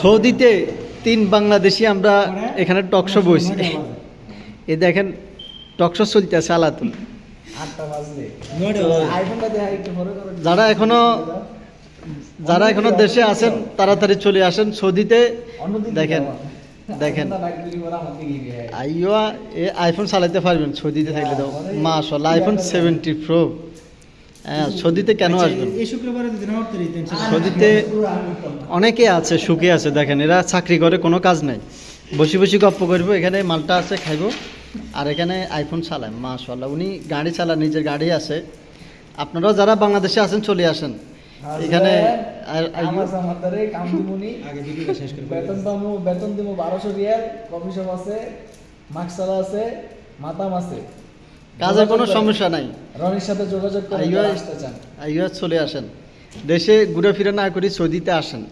সৌদিতে 3 বাংলাদেশি আমরা এখানে টকশো বইছি। এই দেখেন টকশো চলতেছে আলাতুল। যারা এখনো দেশে আছেন তাড়াতাড়ি চলে আসেন সৌদিতে। দেখেন দেখেন আইফোন চালাতে পারবেন সৌদিতে থাকলে। তো মাশাআল্লাহ আইফোন 70 প্রো। হ্যাঁ, সৌদিতে কেন আসবেন? সৌদিতে অনেকে আছে, সুখে আছে। দেখেন এরা চাকরি করে, কোনো কাজ নাই, বসে বসে গপ্প করবো। এখানে মালটা আছে খাইবো, আর এখানে আইফোন চালায়। মাশাআল্লাহ উনি গাড়ি চালান, নিজের গাড়ি আছে। আপনারাও যারা বাংলাদেশে আছেন চলে আসেন এখানে। বেতন দিব 1200 রিয়াল, কফি শপ আছে, মাকসালা আছে, মাতাম আছে, কাজের কোনো সমস্যা নাই। রনির সাথে যোগাযোগ করে আসতে চান, চলে আসেন। দেশে ঘুরে ফিরে না করি সৌদিতে আসেন।